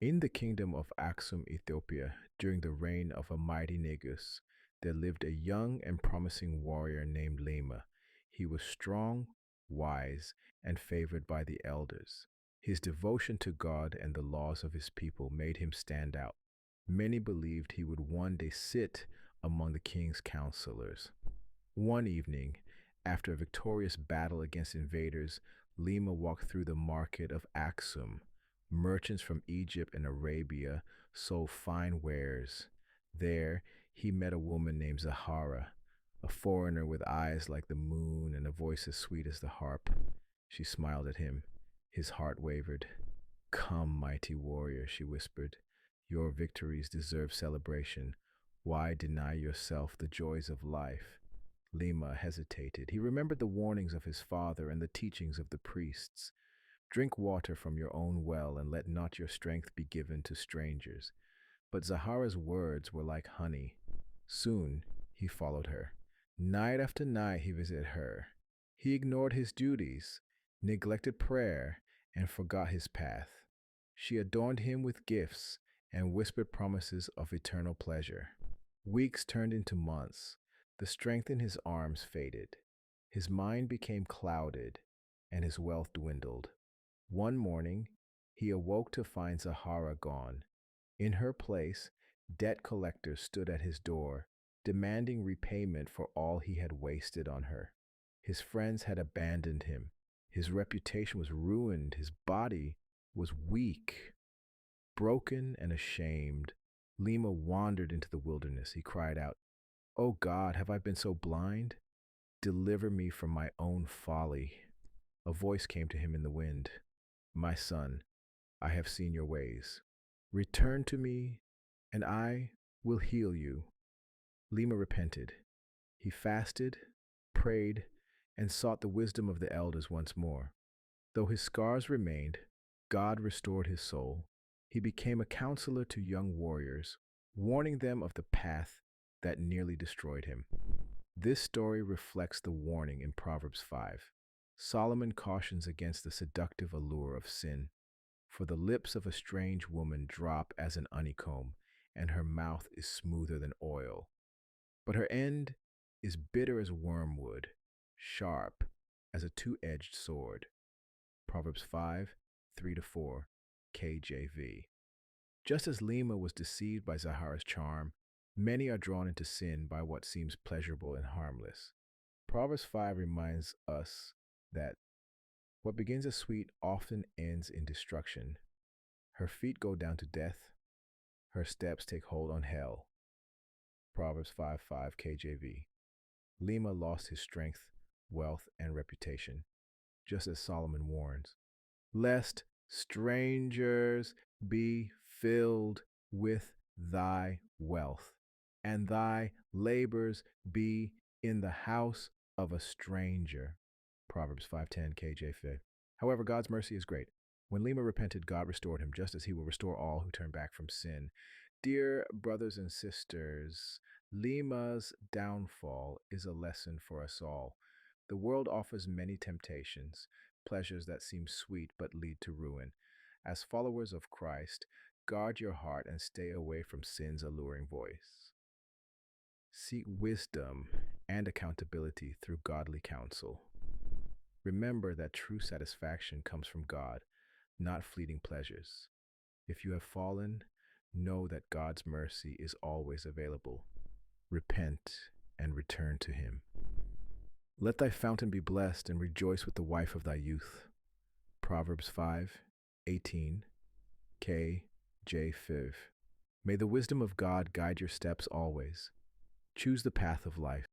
In the kingdom of Axum, Ethiopia, during the reign of a mighty Negus, there lived a young and promising warrior named Lema. He was strong, wise, and favored by the elders. His devotion to God and the laws of his people made him stand out. Many believed he would one day sit among the king's counselors. One evening, after a victorious battle against invaders, Lima walked through the market of Axum. Merchants from Egypt and Arabia sold fine wares. There, he met a woman named Zahara, a foreigner with eyes like the moon and a voice as sweet as the harp. She smiled at him. His heart wavered. "Come, mighty warrior," she whispered. "Your victories deserve celebration. Why deny yourself the joys of life?" Lima hesitated. He remembered the warnings of his father and the teachings of the priests. "Drink water from your own well, and let not your strength be given to strangers." But Zahara's words were like honey. Soon he followed her. Night after night he visited her. He ignored his duties, neglected prayer, and forgot his path. She adorned him with gifts and whispered promises of eternal pleasure. Weeks turned into months. The strength in his arms faded. His mind became clouded, and his wealth dwindled. One morning, he awoke to find Zahara gone. In her place, debt collectors stood at his door, demanding repayment for all he had wasted on her. His friends had abandoned him. His reputation was ruined. His body was weak. Broken and ashamed, Lima wandered into the wilderness. He cried out, "O God, have I been so blind? Deliver me from my own folly." A voice came to him in the wind. "My son, I have seen your ways. Return to me, and I will heal you." Lima repented. He fasted, prayed, and sought the wisdom of the elders once more. Though his scars remained, God restored his soul. He became a counselor to young warriors, warning them of the path that nearly destroyed him. This story reflects the warning in Proverbs 5. Solomon cautions against the seductive allure of sin. For the lips of a strange woman drop as an honeycomb, and her mouth is smoother than oil. But her end is bitter as wormwood, sharp as a two-edged sword. Proverbs 5, 3 to 4, KJV. Just as Lima was deceived by Zahara's charm, many are drawn into sin by what seems pleasurable and harmless. Proverbs 5 reminds us that what begins as sweet often ends in destruction. Her feet go down to death, her steps take hold on hell. Proverbs 5:5 KJV. Lima lost his strength, wealth, and reputation, just as Solomon warns, "Lest strangers be filled with thy wealth, and thy labors be in the house of a stranger." Proverbs 5:10 KJV. However, God's mercy is great. When Lima repented, God restored him, just as he will restore all who turn back from sin. Dear brothers and sisters, Lima's downfall is a lesson for us all. The world offers many temptations, pleasures that seem sweet but lead to ruin. As followers of Christ, guard your heart and stay away from sin's alluring voice. Seek wisdom and accountability through godly counsel. Remember that true satisfaction comes from God, not fleeting pleasures. If you have fallen, know that God's mercy is always available. Repent and return to him. Let thy fountain be blessed, and rejoice with the wife of thy youth. Proverbs 5:18 KJ Fiv. May the wisdom of God guide your steps always. Choose the path of life.